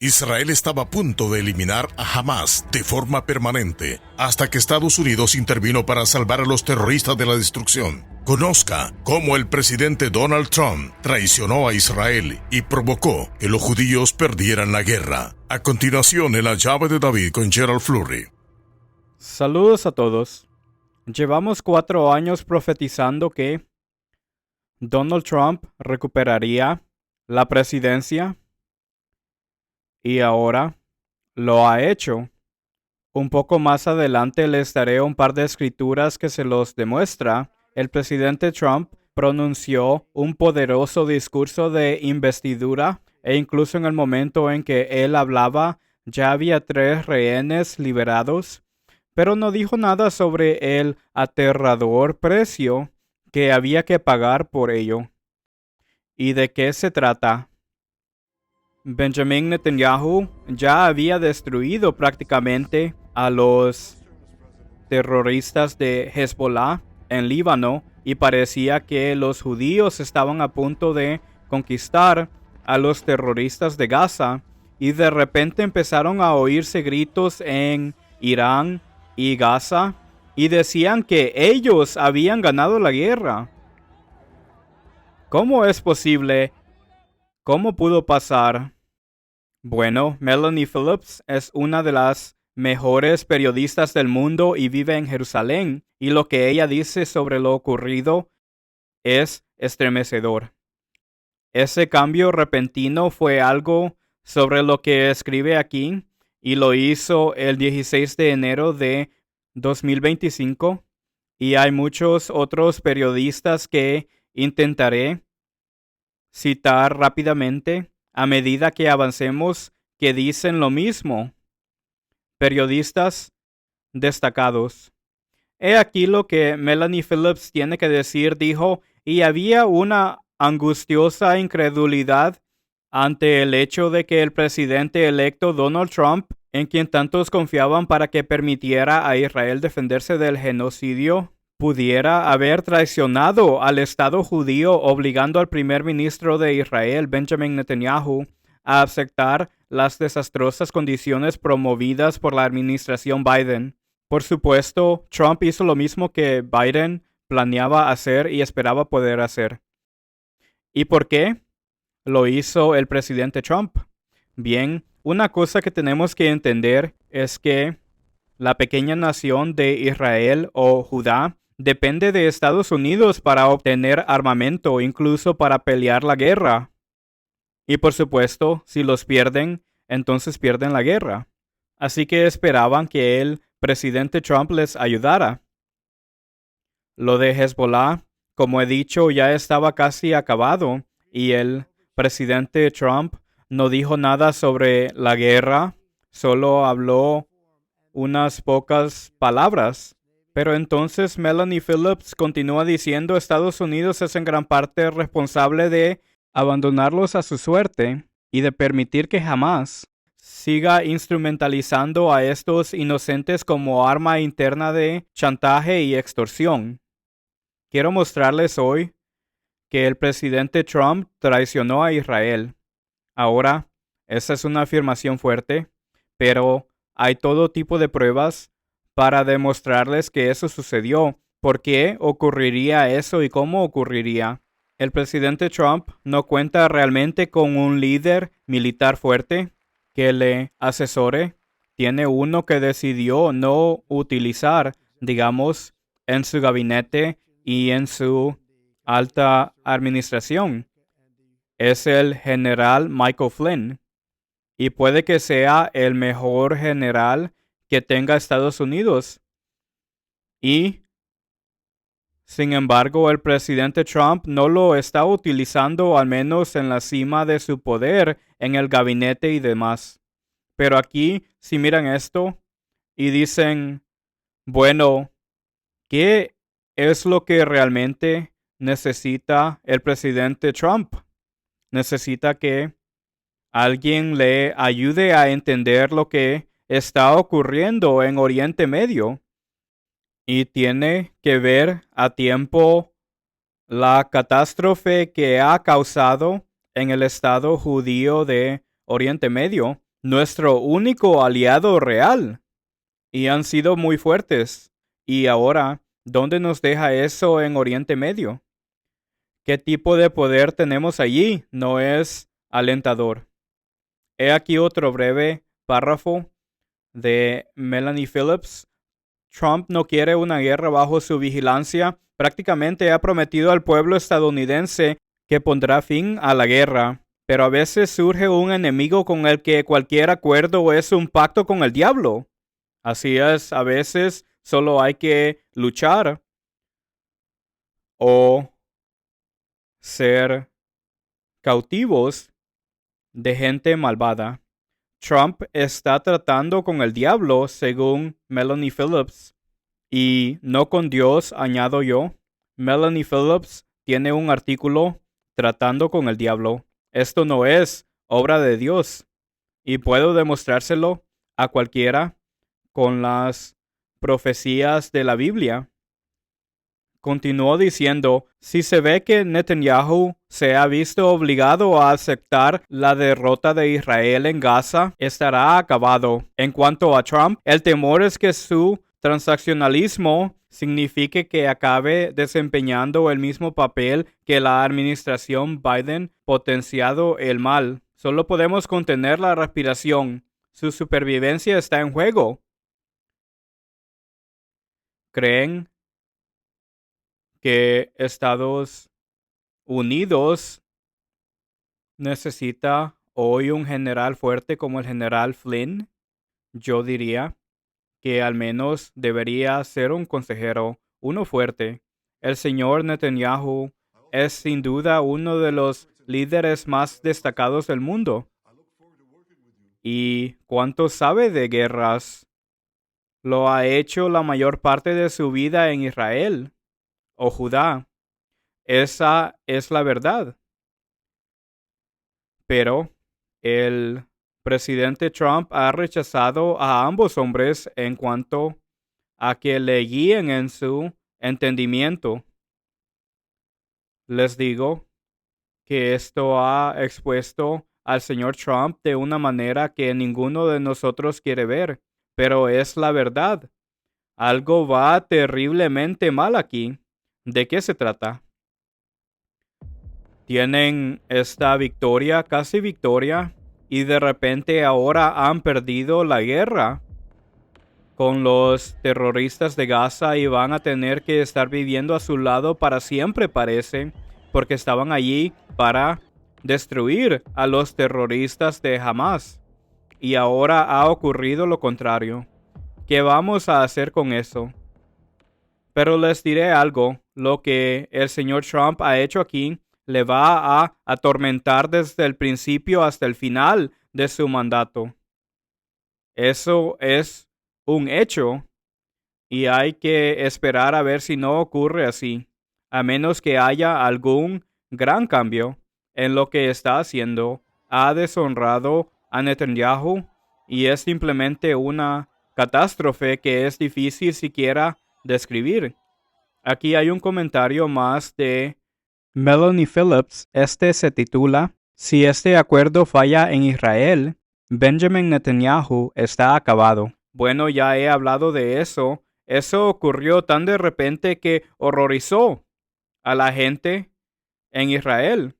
Israel estaba a punto de eliminar a Hamás de forma permanente, hasta que Estados Unidos intervino para salvar a los terroristas de la destrucción. Conozca cómo el presidente Donald Trump traicionó a Israel y provocó que los judíos perdieran la guerra. A continuación, en La Llave de David con Gerald Flurry. Saludos a todos. Llevamos 4 años profetizando que Donald Trump recuperaría la presidencia y ahora lo ha hecho. Un poco más adelante les daré un par de escrituras que se los demuestra. El presidente Trump pronunció un poderoso discurso de investidura e incluso en el momento en que él hablaba ya había 3 rehenes liberados, pero no dijo nada sobre el aterrador precio que había que pagar por ello. ¿Y de qué se trata? Benjamin Netanyahu ya había destruido prácticamente a los terroristas de Hezbollah en Líbano y parecía que los judíos estaban a punto de conquistar a los terroristas de Gaza y de repente empezaron a oírse gritos en Irán y Gaza y decían que ellos habían ganado la guerra. ¿Cómo es posible? ¿Cómo pudo pasar? Bueno, Melanie Phillips es una de las mejores periodistas del mundo y vive en Jerusalén, y lo que ella dice sobre lo ocurrido es estremecedor. Ese cambio repentino fue algo sobre lo que escribe aquí, y lo hizo el 16 de enero de 2025, y hay muchos otros periodistas que intentaré citar rápidamente a medida que avancemos que dicen lo mismo. Periodistas destacados. He aquí lo que Melanie Phillips tiene que decir, dijo, y había una angustiosa incredulidad ante el hecho de que el presidente electo Donald Trump, en quien tantos confiaban para que permitiera a Israel defenderse del genocidio, pudiera haber traicionado al Estado judío, obligando al primer ministro de Israel, Benjamin Netanyahu, a aceptar las desastrosas condiciones promovidas por la administración Biden. Por supuesto, Trump hizo lo mismo que Biden planeaba hacer y esperaba poder hacer. ¿Y por qué lo hizo el presidente Trump? Bien, una cosa que tenemos que entender es que la pequeña nación de Israel o Judá depende de Estados Unidos para obtener armamento, incluso para pelear la guerra. Y por supuesto, si los pierden, entonces pierden la guerra. Así que esperaban que el presidente Trump les ayudara. Lo de Hezbollah, como he dicho, ya estaba casi acabado y el presidente Trump no dijo nada sobre la guerra, solo habló unas pocas palabras. Pero entonces Melanie Phillips continúa diciendo Estados Unidos es en gran parte responsable de abandonarlos a su suerte y de permitir que Hamás siga instrumentalizando a estos inocentes como arma interna de chantaje y extorsión. Quiero mostrarles hoy que el presidente Trump traicionó a Israel. Ahora, esa es una afirmación fuerte, pero hay todo tipo de pruebas para demostrarles que eso sucedió. ¿Por qué ocurriría eso y cómo ocurriría? El presidente Trump no cuenta realmente con un líder militar fuerte que le asesore. Tiene uno que decidió no utilizar, digamos, en su gabinete y en su alta administración. Es el general Michael Flynn. Y puede que sea el mejor general que tenga Estados Unidos. Y, sin embargo, el presidente Trump no lo está utilizando, al menos en la cima de su poder, en el gabinete y demás. Pero aquí, si miran esto y dicen, bueno, ¿qué es lo que realmente necesita el presidente Trump? Necesita que alguien le ayude a entender lo que está ocurriendo en Oriente Medio y tiene que ver a tiempo la catástrofe que ha causado en el Estado judío de Oriente Medio. nuestro único aliado real. Y han sido muy fuertes. Y ahora, ¿dónde nos deja eso en Oriente Medio? ¿Qué tipo de poder tenemos allí? No es alentador. He aquí otro breve párrafo de Melanie Phillips. Trump no quiere una guerra bajo su vigilancia. Prácticamente ha prometido al pueblo estadounidense que pondrá fin a la guerra. Pero a veces surge un enemigo con el que cualquier acuerdo es un pacto con el diablo. Así es, a veces solo hay que luchar o ser cautivos de gente malvada. Trump está tratando con el diablo, según Melanie Phillips, y no con Dios, añado yo. Melanie Phillips tiene un artículo tratando con el diablo. Esto no es obra de Dios, y puedo demostrárselo a cualquiera con las profecías de la Biblia. Continuó diciendo, si se ve que Netanyahu se ha visto obligado a aceptar la derrota de Israel en Gaza, estará acabado. En cuanto a Trump, el temor es que su transaccionalismo signifique que acabe desempeñando el mismo papel que la administración Biden, potenciado el mal. Solo podemos contener la respiración. Su supervivencia está en juego. ¿Creen que Estados Unidos necesita hoy un general fuerte como el general Flynn? Yo diría que al menos debería ser un consejero, uno fuerte. El señor Netanyahu es sin duda uno de los líderes más destacados del mundo. ¿Y cuánto sabe de guerras? Lo ha hecho la mayor parte de su vida en Israel o Judá. Esa es la verdad. Pero el presidente Trump ha rechazado a ambos hombres en cuanto a que le guíen en su entendimiento. Les digo que esto ha expuesto al señor Trump de una manera que ninguno de nosotros quiere ver, pero es la verdad. Algo va terriblemente mal aquí. ¿De qué se trata? Tienen esta victoria, casi victoria, y de repente ahora han perdido la guerra con los terroristas de Gaza y van a tener que estar viviendo a su lado para siempre, parece, porque estaban allí para destruir a los terroristas de Hamas. Y ahora ha ocurrido lo contrario. ¿Qué vamos a hacer con eso? Pero les diré algo, lo que el señor Trump ha hecho aquí le va a atormentar desde el principio hasta el final de su mandato. Eso es un hecho y hay que esperar a ver si no ocurre así, a menos que haya algún gran cambio en lo que está haciendo. Ha deshonrado a Netanyahu y es simplemente una catástrofe que es difícil siquiera describir. Aquí hay un comentario más de Melanie Phillips. Este se titula, si este acuerdo falla en Israel, Benjamin Netanyahu está acabado. Bueno, ya he hablado de eso. Eso ocurrió tan de repente que horrorizó a la gente en Israel.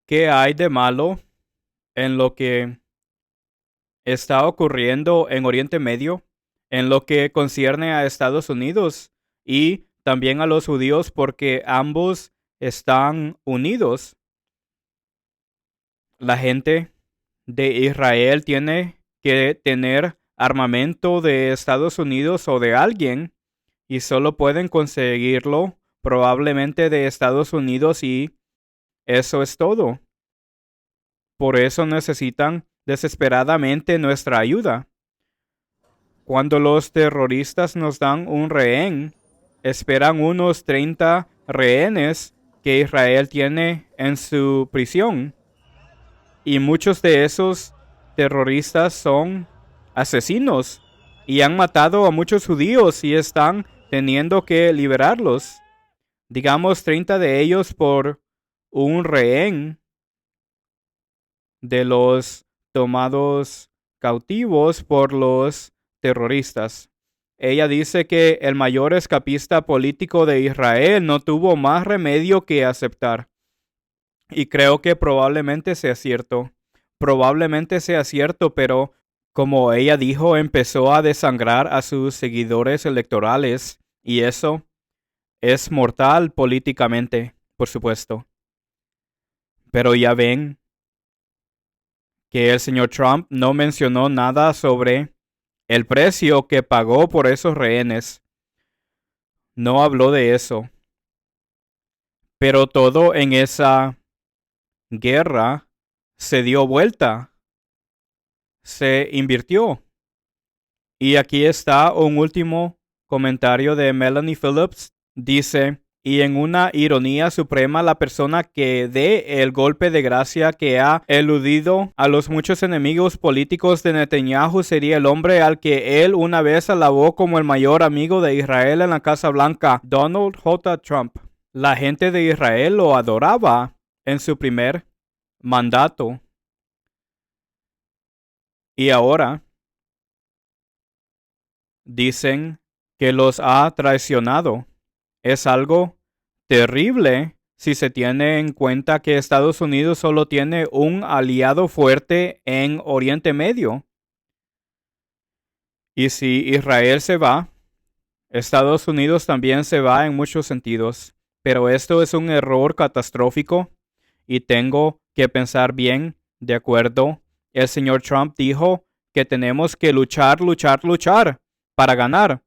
¿Qué hay de malo en lo que está ocurriendo en Oriente Medio, en lo que concierne a Estados Unidos y también a los judíos, porque ambos están unidos? La gente de Israel tiene que tener armamento de Estados Unidos o de alguien y solo pueden conseguirlo probablemente de Estados Unidos y eso es todo. Por eso necesitan desesperadamente nuestra ayuda. Cuando los terroristas nos dan un rehén, esperan unos 30 rehenes que Israel tiene en su prisión. Y muchos de esos terroristas son asesinos y han matado a muchos judíos y están teniendo que liberarlos. Digamos 30 de ellos por un rehén de los tomados cautivos por los terroristas. Ella dice que el mayor escapista político de Israel no tuvo más remedio que aceptar. Y creo que probablemente sea cierto. Probablemente sea cierto, pero como ella dijo, empezó a desangrar a sus seguidores electorales. Y eso es mortal políticamente, por supuesto. Pero ya ven que el señor Trump no mencionó nada sobre el precio que pagó por esos rehenes. No habló de eso. Pero todo en esa guerra se dio vuelta. Se invirtió. Y aquí está un último comentario de Melanie Phillips. Dice, y en una ironía suprema, la persona que dé el golpe de gracia que ha eludido a los muchos enemigos políticos de Netanyahu sería el hombre al que él una vez alabó como el mayor amigo de Israel en la Casa Blanca, Donald J. Trump. La gente de Israel lo adoraba en su primer mandato. Y ahora dicen que los ha traicionado. Es algo terrible si se tiene en cuenta que Estados Unidos solo tiene un aliado fuerte en Oriente Medio. Y si Israel se va, Estados Unidos también se va en muchos sentidos. Pero esto es un error catastrófico y tengo que pensar bien, de acuerdo. El señor Trump dijo que tenemos que luchar para ganar.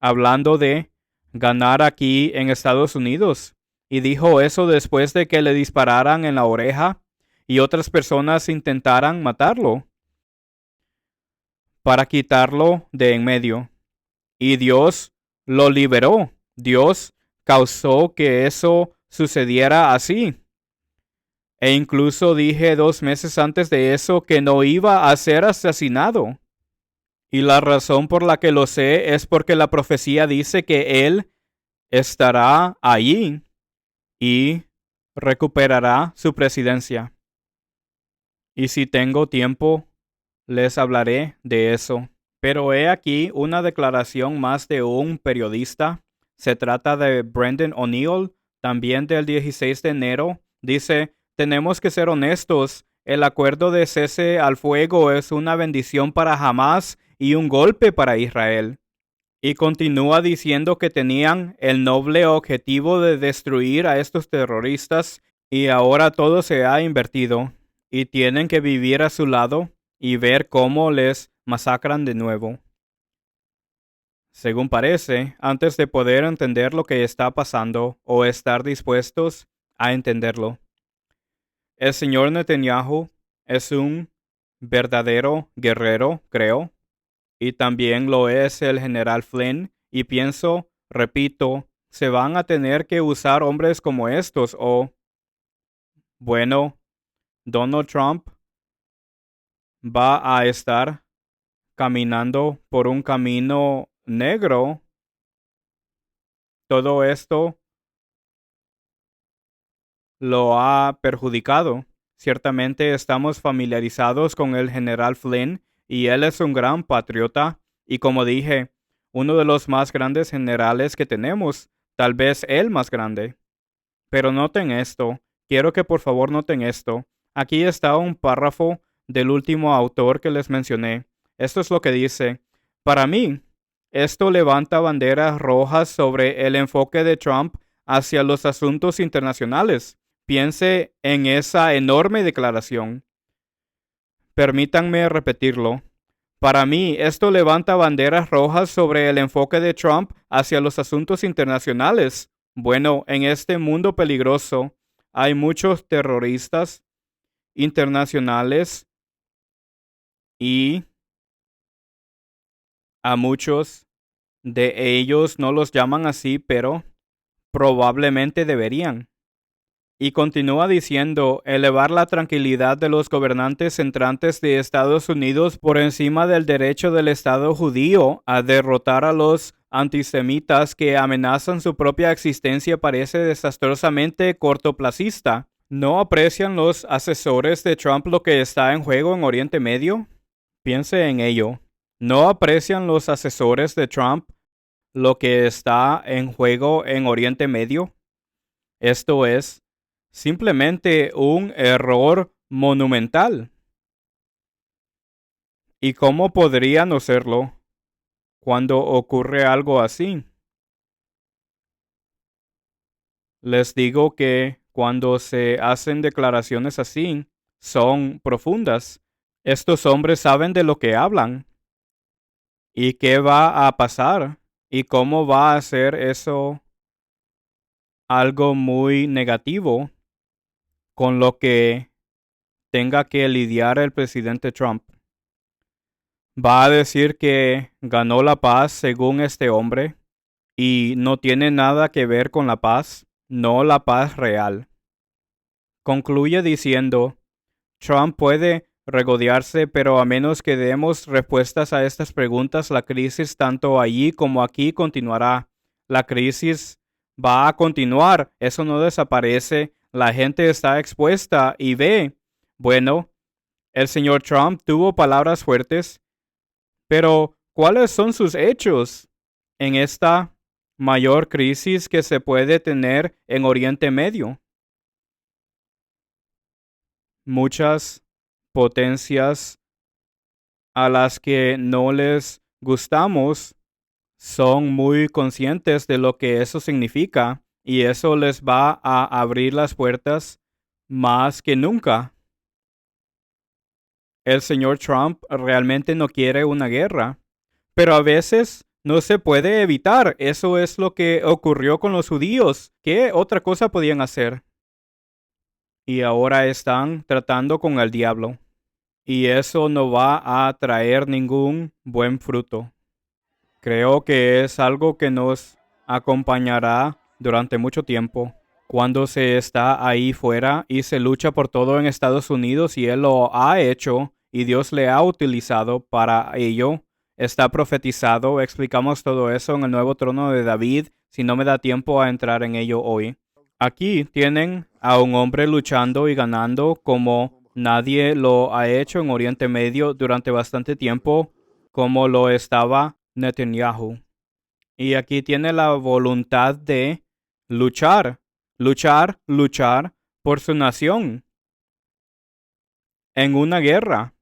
Hablando de ganar aquí en Estados Unidos. Y dijo eso después de que le dispararan en la oreja y otras personas intentaran matarlo para quitarlo de en medio. Y Dios lo liberó. Dios causó que eso sucediera así. E incluso dije 2 meses antes de eso que no iba a ser asesinado. Y la razón por la que lo sé es porque la profecía dice que él estará allí y recuperará su presidencia. Y si tengo tiempo, les hablaré de eso. Pero he aquí una declaración más de un periodista. Se trata de Brendan O'Neill, también del 16 de enero. Dice, tenemos que ser honestos. El acuerdo de cese al fuego es una bendición para Hamás y un golpe para Israel. Y continúa diciendo que tenían el noble objetivo de destruir a estos terroristas y ahora todo se ha invertido y tienen que vivir a su lado y ver cómo les masacran de nuevo. Según parece, antes de poder entender lo que está pasando o estar dispuestos a entenderlo. El señor Netanyahu es un verdadero guerrero, creo. Y también lo es el general Flynn. Y pienso, repito, se van a tener que usar hombres como estos o, bueno, Donald Trump va a estar caminando por un camino negro. Todo esto lo ha perjudicado. Ciertamente estamos familiarizados con el general Flynn y él es un gran patriota y como dije, uno de los más grandes generales que tenemos, tal vez el más grande. Pero noten esto, quiero que por favor noten esto. Aquí está un párrafo del último autor que les mencioné. Esto es lo que dice. Para mí, esto levanta banderas rojas sobre el enfoque de Trump hacia los asuntos internacionales. Piense en esa enorme declaración. Permítanme repetirlo. Para mí, esto levanta banderas rojas sobre el enfoque de Trump hacia los asuntos internacionales. Bueno, en este mundo peligroso hay muchos terroristas internacionales y a muchos de ellos no los llaman así, pero probablemente deberían. Y continúa diciendo, elevar la tranquilidad de los gobernantes entrantes de Estados Unidos por encima del derecho del Estado judío a derrotar a los antisemitas que amenazan su propia existencia parece desastrosamente cortoplacista. ¿No aprecian los asesores de Trump lo que está en juego en Oriente Medio? Piense en ello. ¿No aprecian los asesores de Trump lo que está en juego en Oriente Medio? Esto es simplemente un error monumental. ¿Y cómo podría no serlo cuando ocurre algo así? Les digo que cuando se hacen declaraciones así, son profundas. Estos hombres saben de lo que hablan y qué va a pasar y cómo va a ser eso algo muy negativo con lo que tenga que lidiar el presidente Trump. Va a decir que ganó la paz según este hombre y no tiene nada que ver con la paz, no la paz real. Concluye diciendo, Trump puede regodearse, pero a menos que demos respuestas a estas preguntas, la crisis tanto allí como aquí continuará. La crisis va a continuar, eso no desaparece, la gente está expuesta y ve. Bueno, el señor Trump tuvo palabras fuertes, pero ¿cuáles son sus hechos en esta mayor crisis que se puede tener en Oriente Medio? Muchas potencias a las que no les gustamos son muy conscientes de lo que eso significa y eso les va a abrir las puertas más que nunca. El señor Trump realmente no quiere una guerra, pero a veces no se puede evitar. Eso es lo que ocurrió con los judíos. ¿Qué otra cosa podían hacer? Y ahora están tratando con el diablo. Y eso no va a traer ningún buen fruto. Creo que es algo que nos acompañará durante mucho tiempo. Cuando se está ahí fuera y se lucha por todo en Estados Unidos y él lo ha hecho y Dios le ha utilizado para ello, está profetizado. Explicamos todo eso en el nuevo trono de David, si no me da tiempo a entrar en ello hoy. Aquí tienen a un hombre luchando y ganando como nadie lo ha hecho en Oriente Medio durante bastante tiempo, como lo estaba Netanyahu. Y aquí tiene la voluntad de luchar, luchar por su nación en una guerra.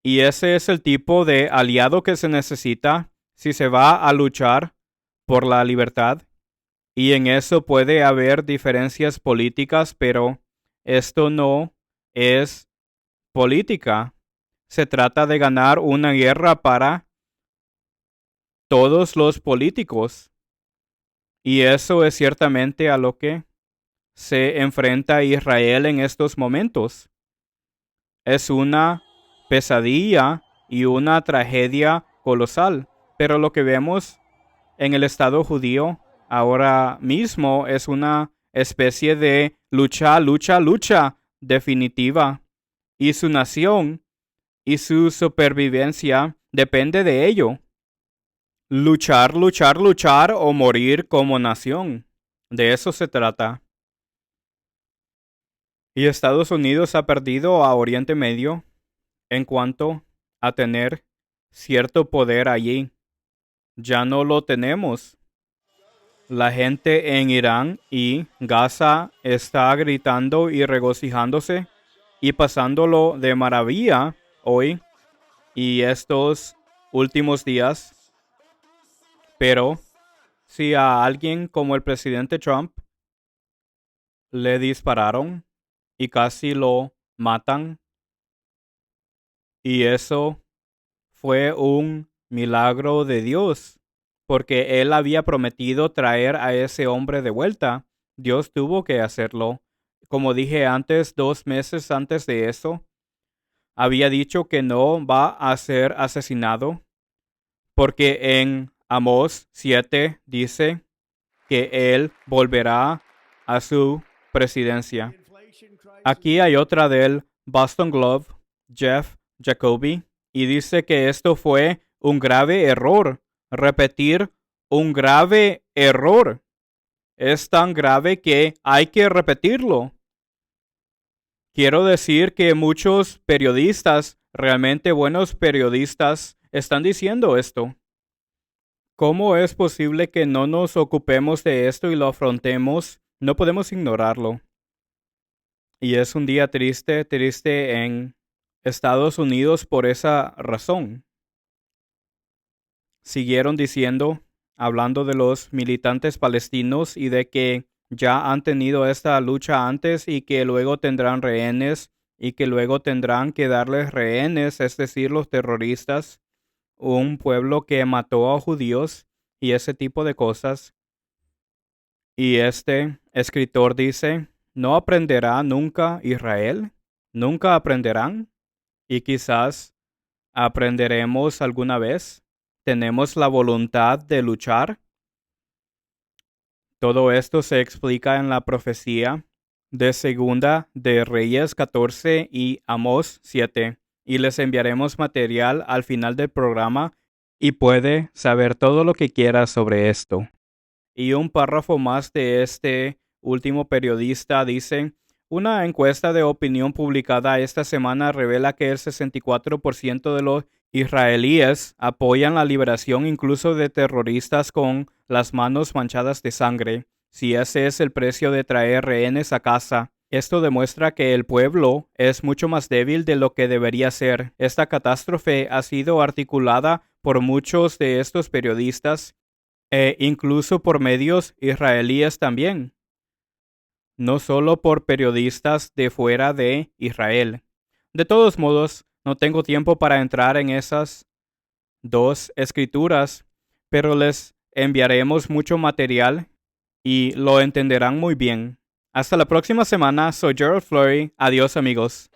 Y ese es el tipo de aliado que se necesita si se va a luchar por la libertad. Y en eso puede haber diferencias políticas, pero esto no es política. Se trata de ganar una guerra para todos los políticos. Y eso es ciertamente a lo que se enfrenta Israel en estos momentos. Es una pesadilla y una tragedia colosal. Pero lo que vemos en el Estado judío ahora mismo es una especie de lucha definitiva. Y su nación y su supervivencia depende de ello. Luchar o morir como nación. De eso se trata. Y Estados Unidos ha perdido a Oriente Medio en cuanto a tener cierto poder allí. Ya no lo tenemos. La gente en Irán y Gaza está gritando y regocijándose y pasándolo de maravilla hoy y estos últimos días. Pero si a alguien como el presidente Trump le dispararon y casi lo matan, y eso fue un milagro de Dios, porque él había prometido traer a ese hombre de vuelta. Dios tuvo que hacerlo. Como dije antes, 2 meses antes de eso, había dicho que no va a ser asesinado, porque en Amós 7 dice que él volverá a su presidencia. Aquí hay otra del Boston Globe, Jeff Jacoby, y dice que esto fue un grave error. Repetir, un grave error. es tan grave que hay que repetirlo. Quiero decir que muchos periodistas, realmente buenos periodistas, están diciendo esto. ¿Cómo es posible que no nos ocupemos de esto y lo afrontemos? No podemos ignorarlo. Y es un día triste, triste en Estados Unidos por esa razón. Siguieron diciendo, hablando de los militantes palestinos y de que ya han tenido esta lucha antes y que luego tendrán rehenes y que luego tendrán que darles rehenes, es decir, los terroristas, un pueblo que mató a judíos y ese tipo de cosas. Y este escritor dice, ¿no aprenderá nunca Israel? ¿Nunca aprenderán? Y quizás aprenderemos alguna vez. ¿Tenemos la voluntad de luchar? Todo esto se explica en la profecía de Segunda de Reyes 14 y Amós 7. Y les enviaremos material al final del programa y puede saber todo lo que quiera sobre esto. Y un párrafo más de este último periodista dice, una encuesta de opinión publicada esta semana revela que el 64% de los israelíes apoyan la liberación incluso de terroristas con las manos manchadas de sangre, si ese es el precio de traer rehenes a casa. Esto demuestra que el pueblo es mucho más débil de lo que debería ser. Esta catástrofe ha sido articulada por muchos de estos periodistas e incluso por medios israelíes también, no solo por periodistas de fuera de Israel. De todos modos, no tengo tiempo para entrar en esas dos escrituras, pero les enviaremos mucho material y lo entenderán muy bien. Hasta la próxima semana, soy Gerald Flurry. Adiós amigos.